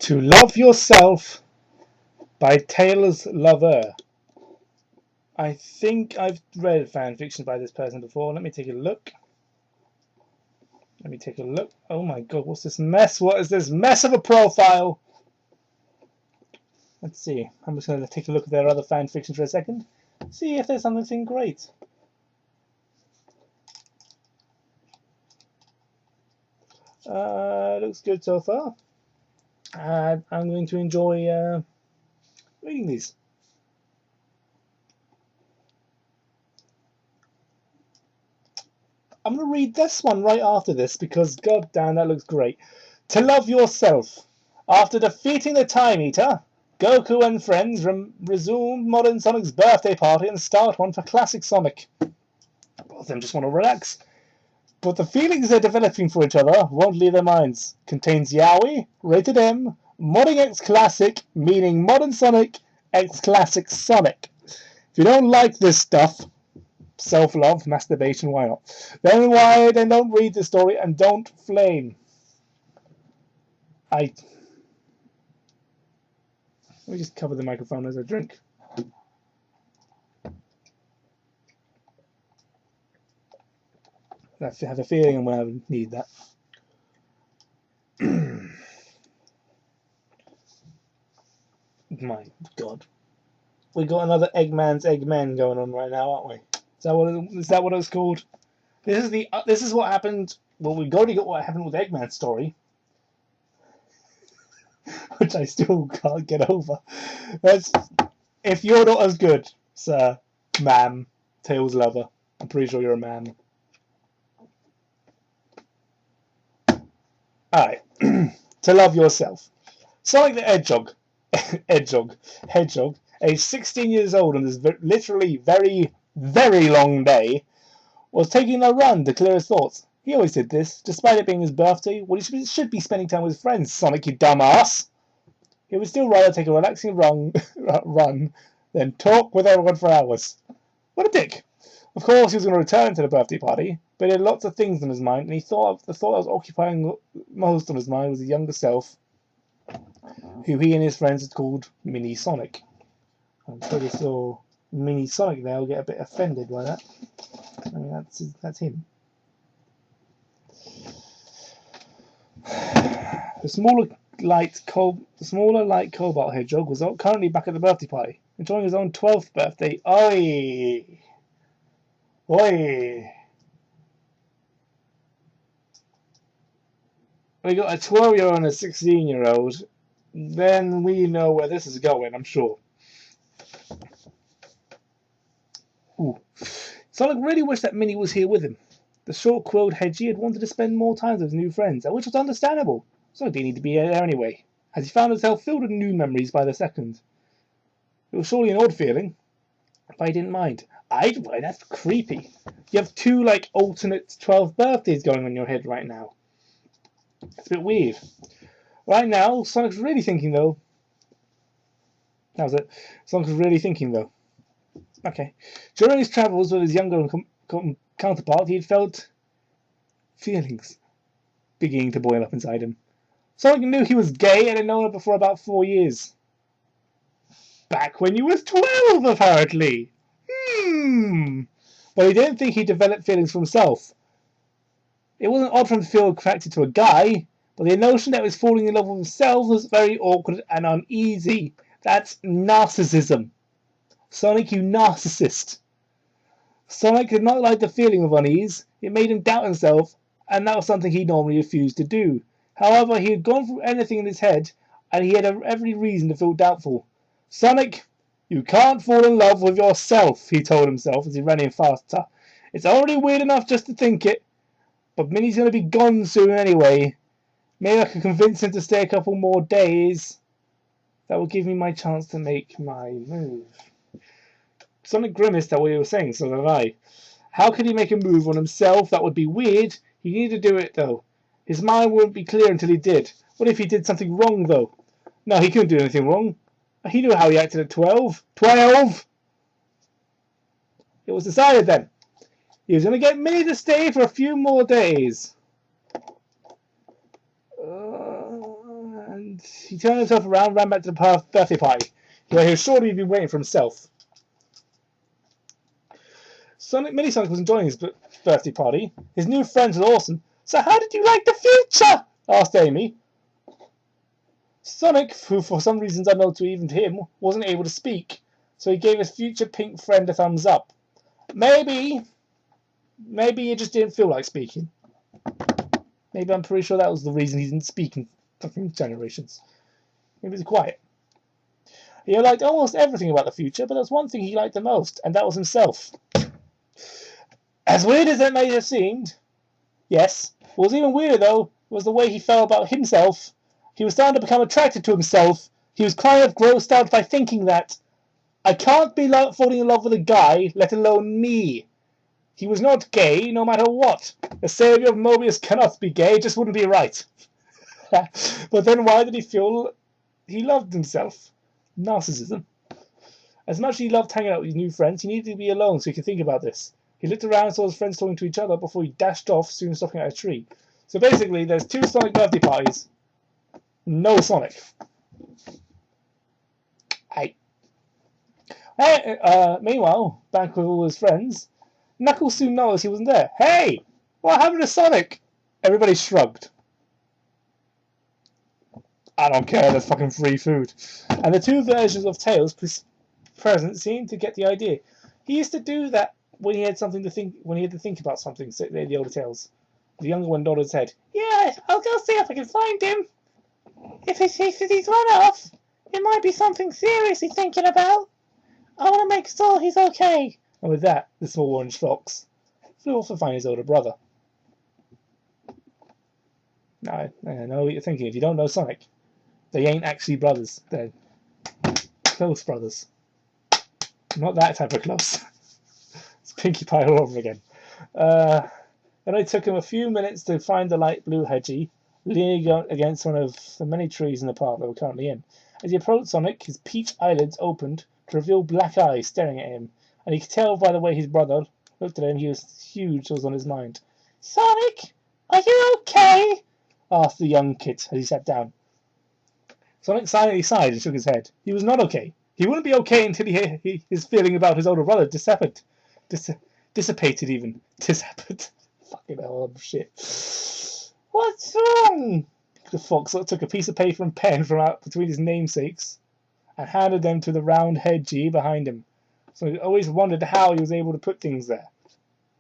To Love Yourself by Taylor's Lover. I think I've read fan fiction by this person before. Let me take a look. Oh my god, what's this mess? What is this mess of a profile? Let's see. I'm just going to take a look at their other fan fiction for a second. See if there's something great. Looks good so far. I'm going to enjoy reading these. I'm going to read this one right after this because god damn, that looks great. To Love Yourself. After defeating the Time Eater, Goku and friends resume Modern Sonic's birthday party and start one for Classic Sonic. Both of them just want to relax. But the feelings they're developing for each other won't leave their minds. Contains yaoi, rated M, modding X Classic, meaning Modern Sonic, X Classic Sonic. If you don't like this stuff, self-love, masturbation, why not? Then don't read the story and don't flame. Let me just cover the microphone as I drink. I have a feeling I'm going to need that. My God. We got another Eggman's Eggmen going on right now, aren't we? Is that what it's called? This is what happened. Well, we've already got what happened with Eggman's story, which I still can't get over. If you're not as good, sir, ma'am, Tails lover, I'm pretty sure you're a man. Alright. To Love Yourself. Sonic the Hedgehog, aged 16 years old on this literally very, very long day, was taking a run to clear his thoughts. He always did this, despite it being his birthday. Well, he should be spending time with his friends, Sonic, you dumbass. He would still rather take a relaxing run than talk with everyone for hours. What a dick. Of course, he was going to return to the birthday party, but he had lots of things on his mind, and the thought that was occupying most of his mind was the younger self, who he and his friends had called Mini Sonic. I'm pretty sure Mini Sonic there will get a bit offended by that. I mean, that's him. The smaller light cobalt hedgehog was currently back at the birthday party, enjoying his own 12th birthday. Oi! Oi! We got a 12-year-old and a 16-year-old. Then we know where this is going, I'm sure. Ooh. Sonic really wished that Minnie was here with him. The short-quilled Hedgie had wanted to spend more time with his new friends, which was understandable. Sonic didn't need to be there anyway, as he found himself filled with new memories by the second. It was surely an odd feeling, but he didn't mind. Why, that's creepy. You have two, alternate 12th birthdays going on in your head right now. It's a bit weird. Right now, Sonic's really thinking, though. How's it? Sonic's really thinking, though. Okay. During his travels with his younger counterpart, he had felt feelings beginning to boil up inside him. Sonic knew he was gay and had known it for about 4 years. Back when you was 12, apparently. But he didn't think he developed feelings for himself. It wasn't odd for him to feel attracted to a guy, but the notion that he was falling in love with himself was very awkward and uneasy. That's narcissism. Sonic, you narcissist. Sonic did not like the feeling of unease. It made him doubt himself, and that was something he normally refused to do. However, he had gone through anything in his head, and he had every reason to feel doubtful. Sonic, you can't fall in love with yourself, he told himself as he ran in faster. It's already weird enough just to think it, but Minnie's going to be gone soon anyway. Maybe I can convince him to stay a couple more days. That will give me my chance to make my move. Sonic grimaced at what he was saying, so did I. How could he make a move on himself? That would be weird. He needed to do it, though. His mind wouldn't be clear until he did. What if he did something wrong, though? No, he couldn't do anything wrong. He knew how he acted at 12. 12! It was decided then. He was going to get Minnie to stay for a few more days. And and he turned himself around, ran back to the birthday party, where he was surely been waiting for himself. Mini Sonic was enjoying his birthday party. His new friends were awesome. So how did you like the future? Asked Amy. Sonic, who for some reasons unknown to even him, wasn't able to speak, so he gave his future pink friend a thumbs up. Maybe he just didn't feel like speaking. Maybe I'm pretty sure that was the reason he didn't speak in fucking generations. Maybe he was quiet. He liked almost everything about the future, but there was one thing he liked the most, and that was himself. As weird as it may have seemed, yes, what was even weirder though was the way he felt about himself. He was starting to become attracted to himself. He was kind of grossed out by thinking that I can't be falling in love with a guy, let alone me. He was not gay, no matter what. The savior of Mobius cannot be gay, it just wouldn't be right. But then why did he feel he loved himself? Narcissism. As much as he loved hanging out with his new friends, he needed to be alone so he could think about this. He looked around and saw his friends talking to each other before he dashed off, soon stopping at a tree. So basically, there's 2 Sonic birthday parties. No Sonic. Meanwhile, back with all his friends, Knuckles soon noticed he wasn't there. Hey! What happened to Sonic? Everybody shrugged. I don't care, there's fucking free food. And the 2 versions of Tails present seemed to get the idea. He used to do that when he had something to think, when he had to think about something, said the older Tails. The younger one nodded his head. Yeah, I'll go see if I can find him. If he's run off, it might be something serious he's thinking about. I want to make sure he's okay. And with that, the small orange fox flew off to find his older brother. Now, I know what you're thinking. If you don't know Sonic, they ain't actually brothers. They're close brothers. Not that type of close. It's Pinkie Pie all over again. Then it took him a few minutes to find the light blue Hedgie, leaning against one of the many trees in the park they were currently in. As he approached Sonic, his peach eyelids opened to reveal black eyes staring at him, and he could tell by the way his brother looked at him he was huge was on his mind. Sonic, are you okay? Asked the young kid as he sat down. Sonic silently sighed and shook his head. He was not okay. He wouldn't be okay until his feeling about his older brother dissipated even. Dissipated. Fucking hell, shit. What's wrong? The fox took a piece of paper and pen from out between his namesakes and handed them to the round Hedgie behind him. So he always wondered how he was able to put things there.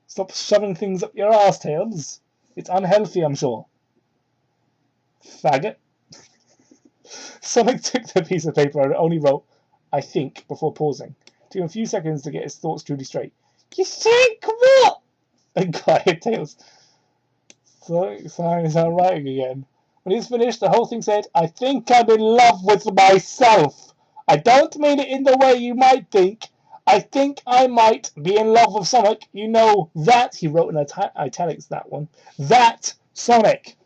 Stop shoving things up your arse, Tails. It's unhealthy, I'm sure. Faggot. Sonic took the piece of paper and only wrote, I think, before pausing. It took him a few seconds to get his thoughts truly straight. You think what? And quiet, Tails. Sonic signed his handwriting again. When he was finished, the whole thing said, I think I'm in love with myself. I don't mean it in the way you might think. I think I might be in love with Sonic. You know that, he wrote in italics, that one. That Sonic.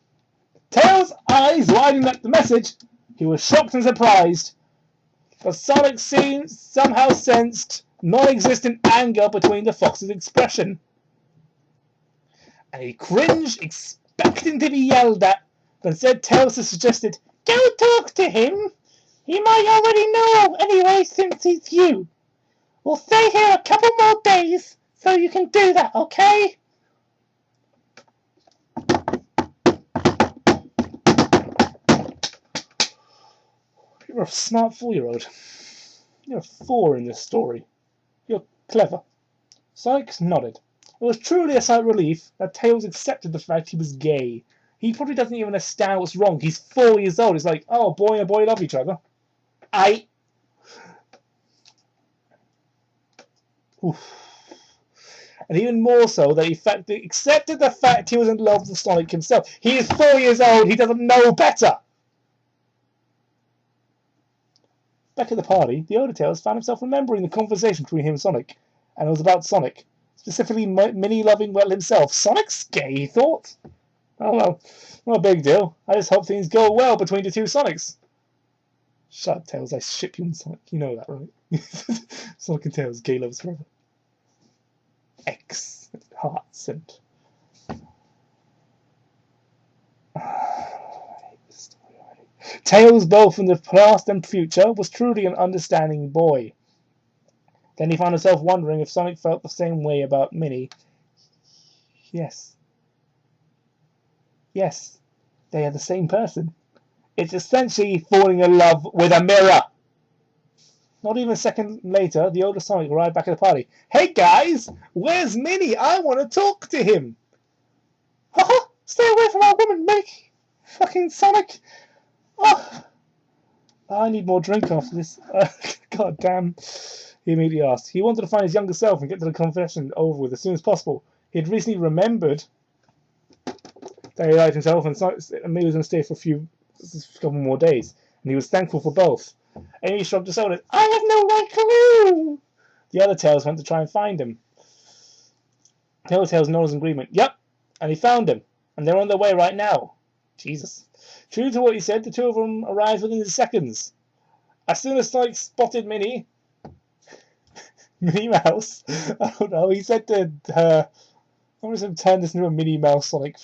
Tails' eyes widened at the message. He was shocked and surprised. But Sonic somehow sensed non-existent anger between the fox's expression. And he cringed, expecting to be yelled at. But instead, Tails suggested, go talk to him. He might already know anyway since he's you. We'll stay here a couple more days so you can do that, okay? You're a smart 4-year-old. You're a 4 in this story. You're clever. Sonic nodded. It was truly a sigh of relief that Tails accepted the fact he was gay. He probably doesn't even understand what's wrong. He's 4 years old. He's like, oh, a boy and a boy love each other. Oof. And even more so that he accepted the fact he was in love with Sonic himself. He is 4 years old. He doesn't know better. Back at the party, the older Tails found himself remembering the conversation between him and Sonic. And it was about Sonic. Specifically, Minnie loving well himself. Sonic's gay, he thought. Oh well, not a big deal. I just hope things go well between the 2 Sonics. Shut up, Tails. I ship you and Sonic. You know that, right? Sonic and Tails, gay loves forever. X. Hearts and... I hate this story already. Tails, both from the past and future, was truly an understanding boy. Then he found himself wondering if Sonic felt the same way about Minnie. Yes. Yes. They are the same person. It's essentially falling in love with a mirror. Not even a second later, the older Sonic arrived back at the party. Hey guys, where's Minnie? I want to talk to him. Haha, stay away from our woman, Mick. Fucking Sonic. Oh, I need more drink after this. God damn. He immediately asked. He wanted to find his younger self and get to the confession over with as soon as possible. He had recently remembered that he liked himself and Minnie was going to stay for a couple more days. And he was thankful for both. Amy shrugged her shoulders. I have no right clue. The other Tails went to try and find him. Tails nodded in agreement. Yep, and he found him, and they're on their way right now. Jesus. True to what he said, the two of them arrived within seconds. As soon as Sonic spotted Minnie Mouse, I don't know, he said to her, I'm going to turn this into a Minnie Mouse Sonic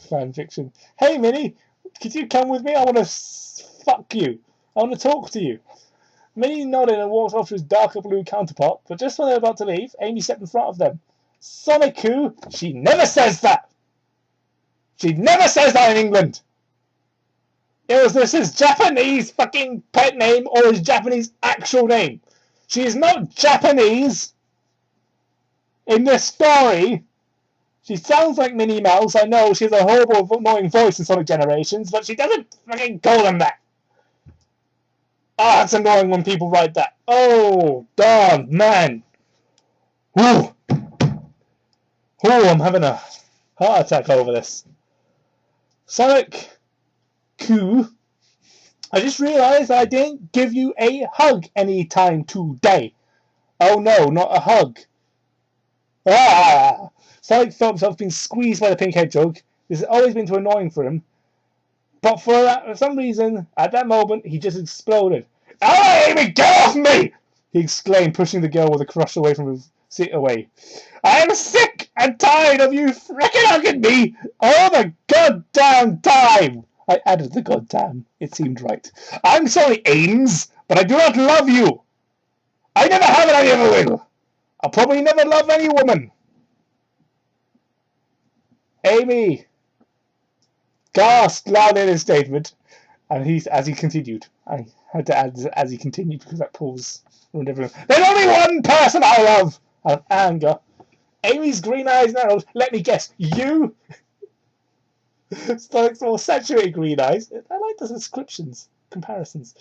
fan fiction. Hey Minnie, could you come with me? I want to fuck you. I want to talk to you. Minnie nodded and walked off to his darker blue counterpart, but just when they were about to leave, Amy stepped in front of them. Sonic-Ku, she never says that! She never says that in England! This his Japanese fucking pet name or his Japanese actual name. She is not Japanese in this story. She sounds like Minnie Mouse. I know she has a horrible, annoying voice in Sonic Generations, but she doesn't fucking call them that. Ah, it's annoying when people write that. Oh, darn, man. Whew. I'm having a heart attack over this. Sonic-Ku, I just realized I didn't give you a hug any time today. Oh no, not a hug. Ah! Sonic felt himself being squeezed by the pink hedgehog. This has always been too annoying for him. But for some reason, at that moment, he just exploded. Oh, Amy, get off me! He exclaimed, pushing the girl with a crush away from his seat away. I am sick and tired of you frickin' hugging me all the goddamn time! I added the goddamn. It seemed right. I'm sorry, Ames, but I do not love you. I never have and I never will. I'll probably never love any woman. Amy gasped loudly in his statement, and as he continued. I had to add as he continued because that pause ruined everything. There's only one person I love! Out of anger. Amy's green eyes narrowed. Let me guess, you? Sonic's more saturated green eyes. I like the descriptions, comparisons.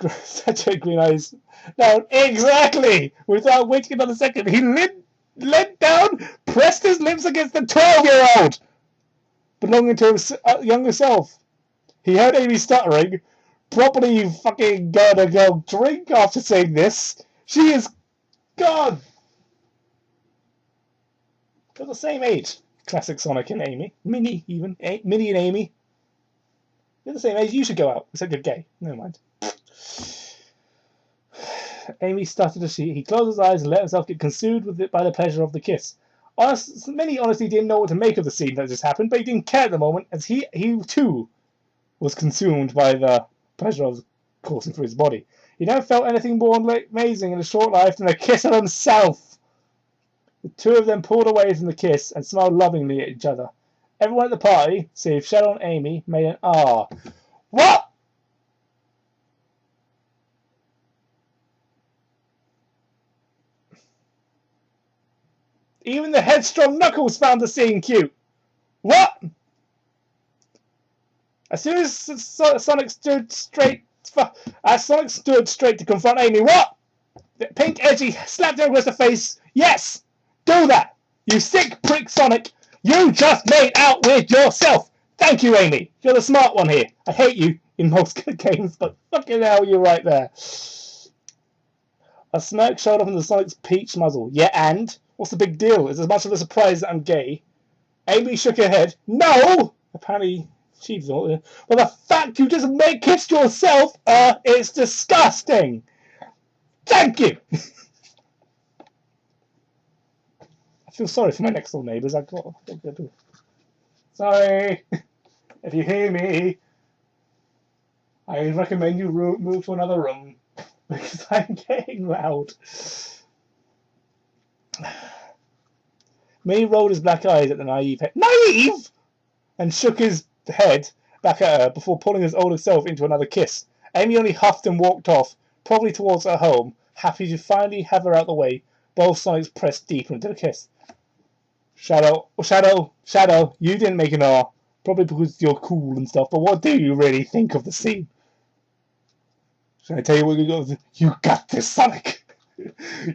Saturated green eyes. Now, exactly! Without waiting another second, he leant down, pressed his lips against the 12-year-old belonging to his younger self. He heard Amy stuttering. Probably fucking gonna go drink after saying this. She is gone. They're the same age. Classic Sonic and Amy. Minnie, even. Minnie and Amy. They're the same age. You should go out. Except you're gay. Never mind. Amy stuttered as he closed his eyes and let himself get consumed with it by the pleasure of the kiss. Minnie honestly didn't know what to make of the scene that just happened, but he didn't care at the moment, as he too was consumed by the pleasure of coursing through his body. He never felt anything more amazing in his short life than a kiss of himself. The two of them pulled away from the kiss and smiled lovingly at each other. Everyone at the party, save Shadow and Amy, made an ah. What? Even the headstrong Knuckles found the scene cute. What? As soon as Sonic stood straight to confront Amy, what? The pink edgy slapped him across the face. Yes, do that. You sick prick, Sonic. You just made out with yourself. Thank you, Amy. You're the smart one here. I hate you in most games, but fucking hell, you're right there. A smirk showed up on the Sonic's peach muzzle. Yeah, and? What's the big deal? It's as much of a surprise that I'm gay. Amy shook her head. No! Apparently, she's not there. Well, the fact you just kissed yourself, it's disgusting. Thank you! I feel sorry for my next door neighbours. Sorry. If you hear me, I recommend you move to another room because I'm getting loud. May rolled his black eyes at the naive head. Naive! And shook his head back at her before pulling his older self into another kiss. Amy only huffed and walked off, probably towards her home, happy to finally have her out the way. Both Sonics pressed deeper into the kiss. Shadow, you didn't make an R. Probably because you're cool and stuff, but what do you really think of the scene? Should I tell you what you got? You got this, Sonic!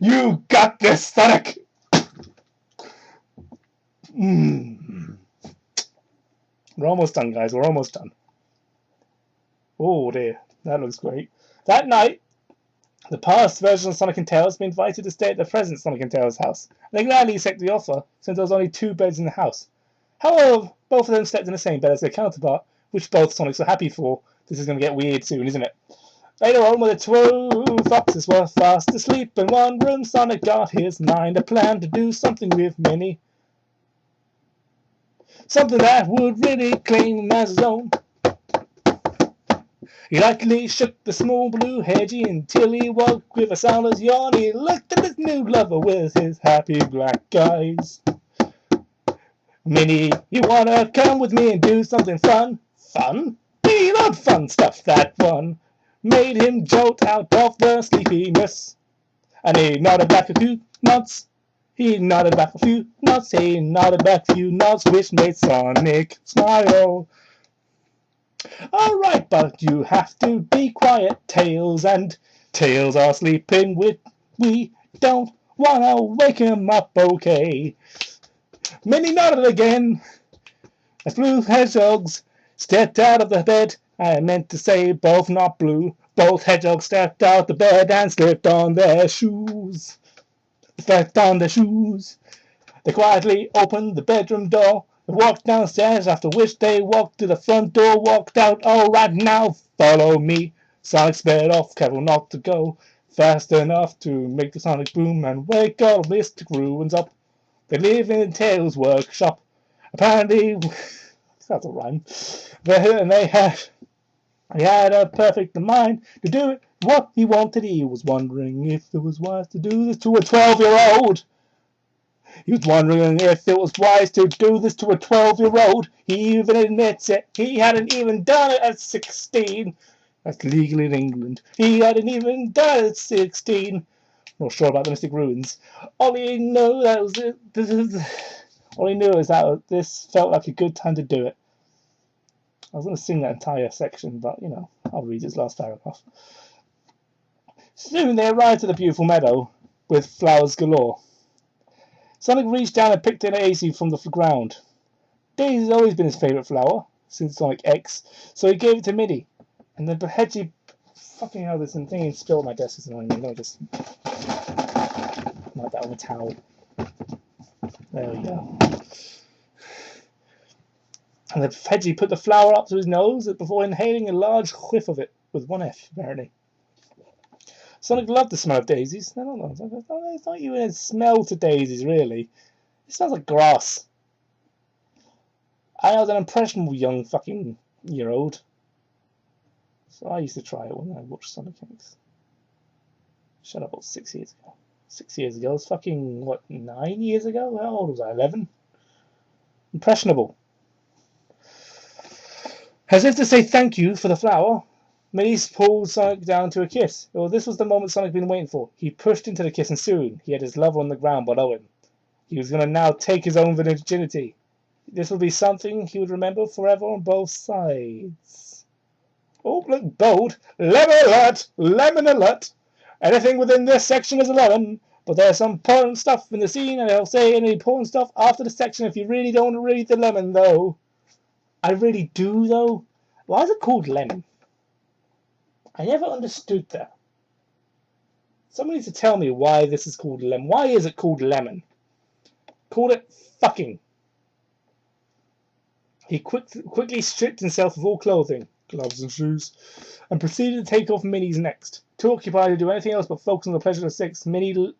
You got this, Sonic! We're almost done, guys. We're almost done. Oh dear, that looks great. That night, the past version of Sonic and Tails been invited to stay at the present Sonic and Tails house. They gladly accepted the offer, since there was only 2 beds in the house. However, both of them slept in the same bed as their counterpart, which both Sonics were happy for. This is going to get weird soon, isn't it? Later on, when the 2 foxes were fast asleep in one room, Sonic got his mind a plan to do something with Minnie. Something that would really claim him as his own. He lightly shook the small blue hedgie until he woke with a soundless yawn. He looked at his new lover with his happy black eyes. Minnie, you wanna come with me and do something fun? Fun? He loved fun stuff, that one. Made him jolt out of the sleepiness. And he nodded back a few nods. He nodded back a few nods. He nodded back a few nods, which made Sonic smile. Alright, but you have to be quiet, Tails, and Tails are sleeping with. We don't wanna wake him up, okay? Minnie nodded again as blue hedgehogs stepped out of the bed. I meant to say both, not blue. Both hedgehogs stepped out of the bed and slipped on their shoes. They quietly opened the bedroom door. They walked downstairs, after which they walked to the front door, walked out. All right, now follow me. Sonic sped off, careful not to go fast enough to make the Sonic boom and wake all mystic ruins up. They live in Tails' workshop. Apparently, that's a rhyme. And they had a perfect mind to do it. What he wanted, he was wondering if it was wise to do this to a 12-year-old. He was wondering if it was wise to do this to a 12-year-old. He even admits it. He hadn't even done it at 16. That's legal in England. He hadn't even done it at 16. Not sure about the Mystic Ruins. All he knew is that this felt like a good time to do it. I was going to sing that entire section, but you know, I'll read his last paragraph. Soon they arrived at the beautiful meadow with flowers galore. Sonic reached down and picked an daisy from the ground. Daisy's always been his favourite flower since Sonic X, so he gave it to Minnie. And then Hedgie, fucking hell, this thing spilled on my desk is annoying me. Let me just wipe that on the towel. There we go. And then Hedgie put the flower up to his nose before inhaling a large whiff of it, with one F, apparently. Sonic loved the smell of daisies. No, it's not even a smell to daisies, really. It smells like grass. I was an impressionable young fucking year-old. So I used to try it when I watched Sonic X. Shut up, what, 6 years ago? 6 years ago? It was fucking, what, 9 years ago? How old was I? 11? Impressionable. As if to say thank you for the flower, Minnie pulled Sonic down to a kiss. Well, this was the moment Sonic had been waiting for. He pushed into the kiss and soon he had his lover on the ground below him. He was going to now take his own virginity. This would be something he would remember forever on both sides. Oh, look, bold. Lemon alert! Lemon alert! Anything within this section is a lemon, but there's some important stuff in the scene, and I'll say any important stuff after the section if you really don't want to read the lemon, though. I really do, though. Why is it called lemon? I never understood that. Somebody needs to tell me why this is called lemon. Why is it called lemon? Call it fucking. He quickly stripped himself of all clothing, gloves and shoes, and proceeded to take off Minnie's next. Too occupied to do anything else but focus on the pleasure of sex, Minnie...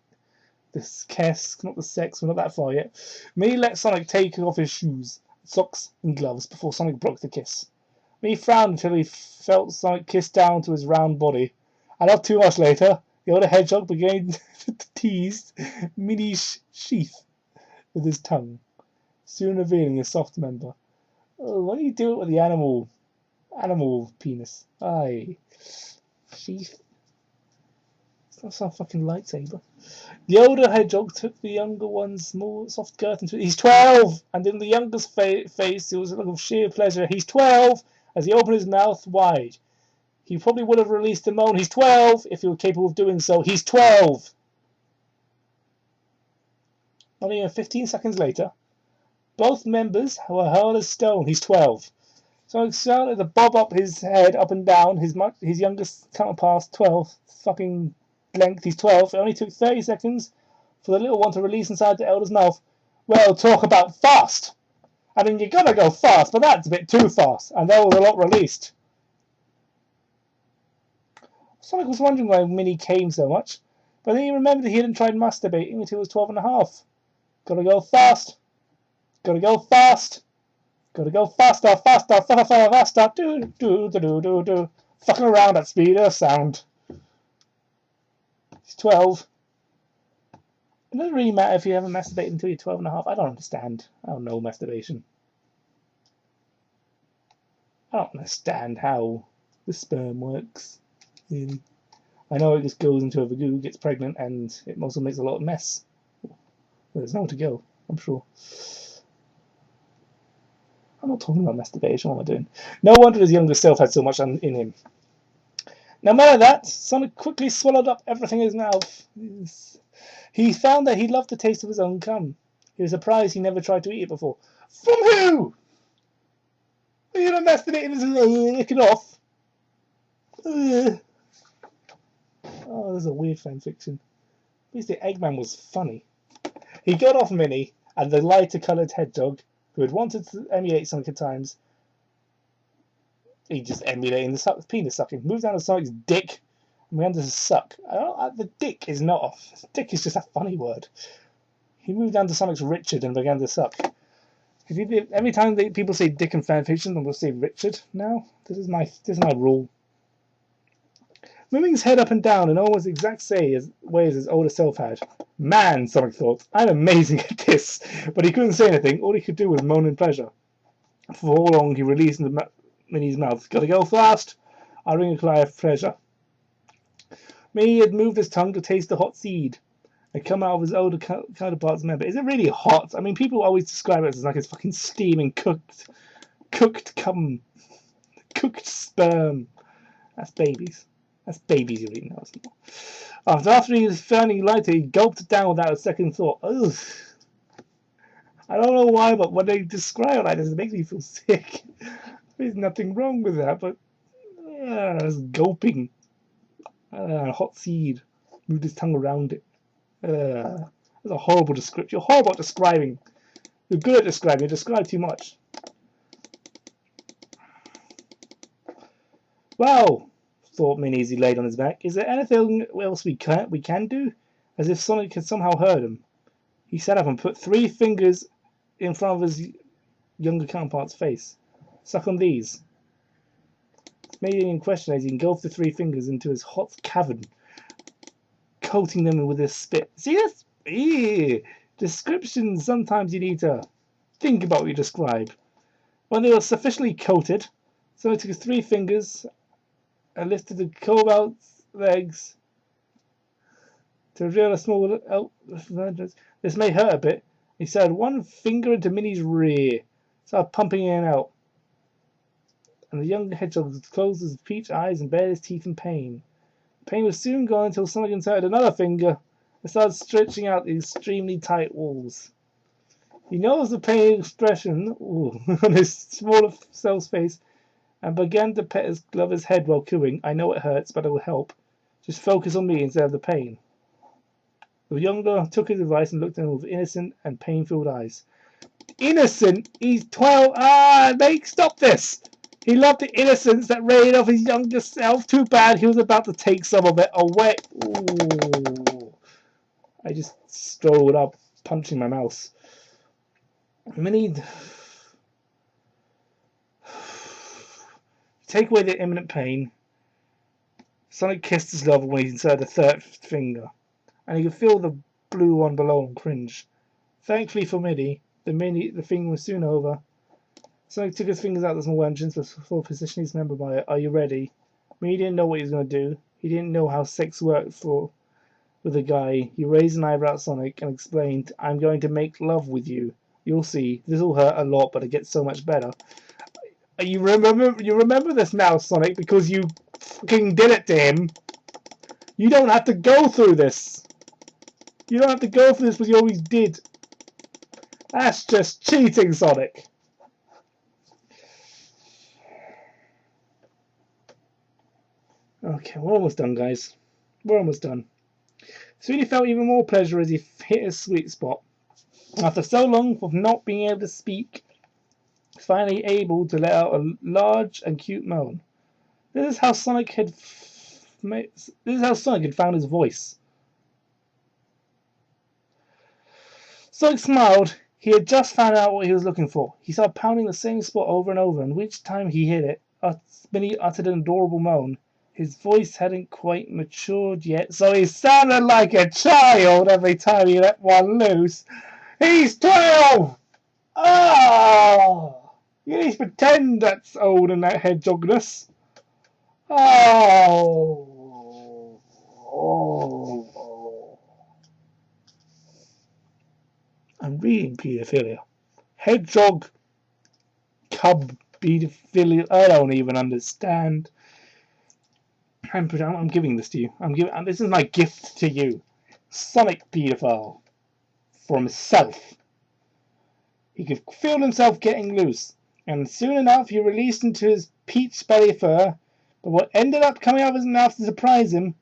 This kiss, not the sex, we're not that far yet. Minnie let Sonic take off his shoes, socks, and gloves before Sonic broke the kiss. Minnie frowned until he felt Sonic kiss down to his round body. And not too much later, the older hedgehog began to tease Minnie's sheath with his tongue, soon revealing a soft member. Oh, why do you do it with the animal penis? Aye. Sheath. It's not some fucking lightsaber. The older hedgehog took the younger one's small, soft curtain. He's 12! And in the younger's face, it was a look of sheer pleasure. He's 12! As he opened his mouth wide. He probably would have released a moan. He's 12! If he were capable of doing so. He's 12! Only 15 seconds later, both members were hard as stone. He's 12. So started to bob up his head up and down. His youngest counterpart, 12, fucking length. He's 12. It only took 30 seconds for the little one to release inside the elder's mouth. Well, talk about fast. I mean, you gotta go fast, but that's a bit too fast. And there was a lot released. Sonic was wondering why Minnie came so much, but then he remembered he hadn't tried masturbating until he was 12 and a half. Gotta go fast. Gotta go fast. Gotta go faster, faster, faster, faster. Do, do, do, do, do, do. Fucking around at speed of sound. He's 12. It doesn't really matter if you haven't masturbated until you're 12 and a half. I don't understand. I don't know masturbation. I don't understand how the sperm works, really. I know it just goes into a vagoo, gets pregnant, and it also makes a lot of mess. Well, there's nowhere to go, I'm sure. I'm not talking about masturbation, what am I doing? No wonder his younger self had so much in him. No matter that, Sonic quickly swallowed up everything in his mouth. He found that he loved the taste of his own cum. He was surprised he never tried to eat it before. From who? Are you not masturbating and lick it off? Oh, this is a weird fanfiction. At least the Eggman was funny. He got off Minnie and the lighter-coloured hedgehog, who had wanted to emulate Sonic at times. He just emulating the penis sucking. Moved down to Sonic's dick and began to suck. The dick is not off. Dick is just a funny word. He moved down to Sonic's Richard and began to suck. Every time people say dick in fanfiction, I'm going to say Richard now. This is my rule. Moving his head up and down in almost the exact same way as his older self had. Man, Sonic thought, I'm amazing at this. But he couldn't say anything. All he could do was moan in pleasure. For how long he released into Minnie's mouth. Gotta go fast. I ring a cry of pleasure. Minnie had moved his tongue to taste the hot seed. It come out of his older counterpart's member. Is it really hot? I mean, people always describe it as like it's fucking steaming, cooked cum, cooked sperm. That's babies. That's babies you're eating now. After he was finally lighter, he gulped it down without a second thought. Ugh. I don't know why, but when they describe it like this, it makes me feel sick. There's nothing wrong with that, but it's gulping. Hot seed. Moved his tongue around it. That's a horrible description. You're horrible at describing. You're good at describing. You describe too much. Wow, thought Minnie as he laid on his back. Is there anything else we can do? As if Sonic had somehow heard him. He sat up and put 3 fingers in front of his younger counterpart's face. Suck on these. Minnie in question as he engulfed the 3 fingers into his hot cavern, coating them with his spit. See this? Eee. Descriptions, sometimes you need to think about what you describe. When they were sufficiently coated, Sonic took his 3 fingers and lifted the cobalt's legs to reveal a small... This may hurt a bit. He slid 1 finger into Minnie's rear, started pumping in and out. And the young hedgehog closed his peach eyes and bared his teeth in pain. The pain was soon gone until Sonic inserted another finger and started stretching out the extremely tight walls. He noticed the pain expression on his smaller self's face and began to pet his lover's head while cooing. I know it hurts, but it will help. Just focus on me instead of the pain. The younger took his advice and looked at him with innocent and pain-filled eyes. Innocent? He's 12. Stop this! He loved the innocence that radiated off his younger self. Too bad he was about to take some of it away. Ooh. I just strolled up, punching my mouse. Minnie Take away the imminent pain. Sonic kissed his lover when he inserted the third finger, and he could feel the blue one below him cringe. Thankfully for Minnie, the thing was soon over. Sonic took his fingers out of the small entrance before positioning his member by it. Are you ready? Minnie didn't know what he was going to do. He didn't know how sex worked with a guy. He raised an eyebrow at Sonic and explained, I'm going to make love with you. You'll see. This'll hurt a lot, but it gets so much better. You remember this now, Sonic, because you fucking did it to him. You don't have to go through this. You don't have to go through this, but you always did. That's just cheating, Sonic. Okay, we're almost done, guys. We're almost done. Sweetie felt even more pleasure as he hit his sweet spot. After so long of not being able to speak, finally able to let out a large and cute moan. This is how Sonic had found his voice. Sonic smiled. He had just found out what he was looking for. He started pounding the same spot over and over, and each time he hit it, Minnie uttered an adorable moan. His voice hadn't quite matured yet, so he sounded like a child every time he let one loose. He's 12! Oh! You need to pretend that's old and that hedgehogness. Oh! Oh! I'm reading pedophilia. Hedgehog cub pedophilia. I don't even understand. I'm giving this to you. This is my gift to you. Sonic pedophile. For himself. He could feel himself getting loose, and soon enough he released into his peach belly fur. But what ended up coming out of his mouth to surprise him,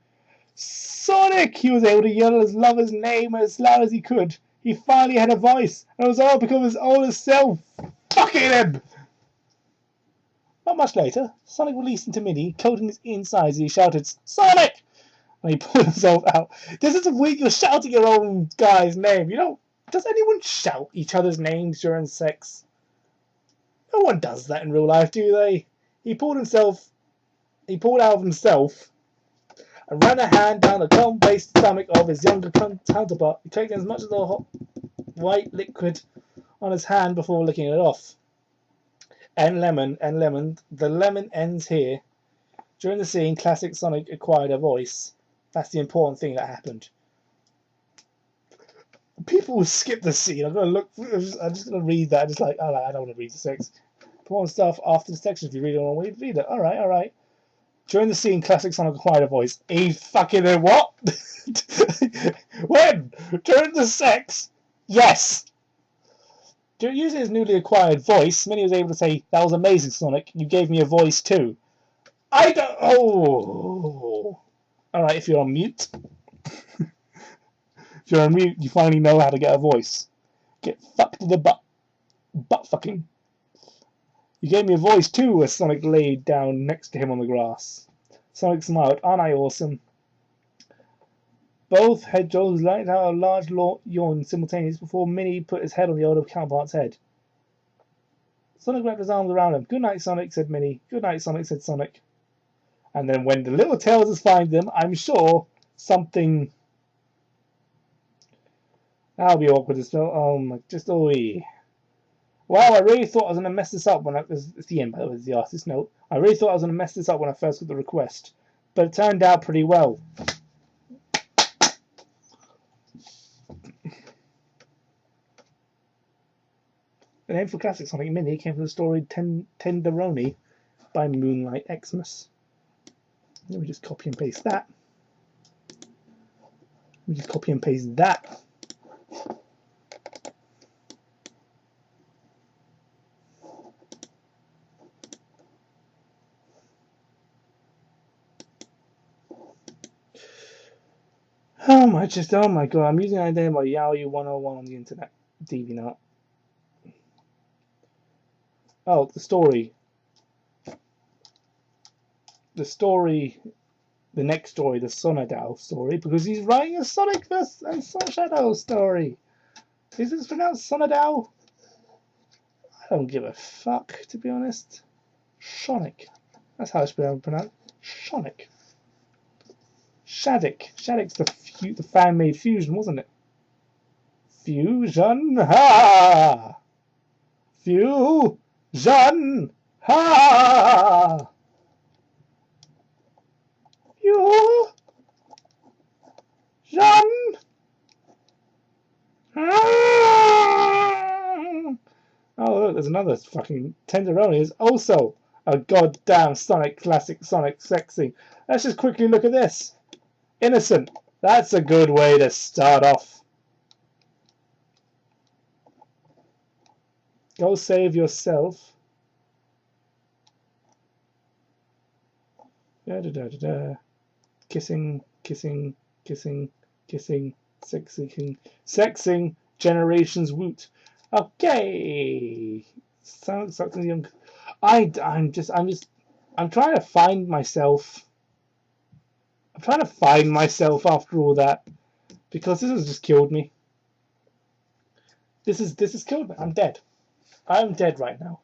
Sonic! He was able to yell his lover's name as loud as he could. He finally had a voice, and it was all because of his older self fucking him! Not much later, Sonic released into Minnie, coating his insides as he shouted, Sonic! And he pulled himself out. This is weird, you're shouting your own guy's name. You know, does anyone shout each other's names during sex? No one does that in real life, do they? He pulled out of himself and ran a hand down the calm-based stomach of his younger counterpart, taking as much of the hot white liquid on his hand before licking it off. And lemon, the lemon ends here. During the scene, classic Sonic acquired a voice. That's the important thing that happened. People will skip the scene. I'm just gonna read that. Just like, alright, I don't want to read the sex. Important stuff after the section. If you really don't want to read it, alright. During the scene, classic Sonic acquired a voice. He fucking what? When? During the sex? Yes. Using his newly acquired voice, Minnie was able to say, "That was amazing, Sonic. You gave me a voice too." I don't. Oh. Alright, if you're on mute. If you're on mute, you finally know how to get a voice. Get fucked in the butt. Butt fucking. You gave me a voice too, as Sonic laid down next to him on the grass. Sonic smiled. Aren't I awesome? Both hedgehogs let out a large yawn simultaneously before Minnie put his head on the older counterpart's head. Sonic wrapped his arms around him. Good night, Sonic, said Minnie. Good night, Sonic, said Sonic. And then when the little Tailses find them, I'm sure something... That'll be awkward as well. Oh my, just Wow, I really thought I was going to mess this up when it's the end, by the way, the artist note. I really thought I was going to mess this up when I first got the request. But it turned out pretty well. The name for classic Sonic Mini came from the story Tenderoni by Moonlight Xmas. Let me just copy and paste that. Oh my god, I'm using an idea by Yaoi 101 on the internet. DeviantArt. Oh, the story. The next story, the Sonadao story, because he's writing a Sonic and Shadow story. Is this pronounced Sonadao? I don't give a fuck, to be honest. Sonic. That's how it's pronounced. Sonic. Shaddick. Shaddick's the fan-made fusion, wasn't it? Fusion. Ha! Fusion. Ha! Fusion. Oh, look, there's another fucking Tenderoni is also a goddamn Sonic classic, Sonic sexy. Let's just quickly look at this. Innocent. That's a good way to start off. Go save yourself. Da, da, da, da, da. Kissing, kissing, kissing, kissing, sexing, sexing, generations woot. Okay. Sounds like young. I'm trying to find myself. I'm trying to find myself after all that, because this has just killed me. This has killed me. I'm dead. I'm dead right now.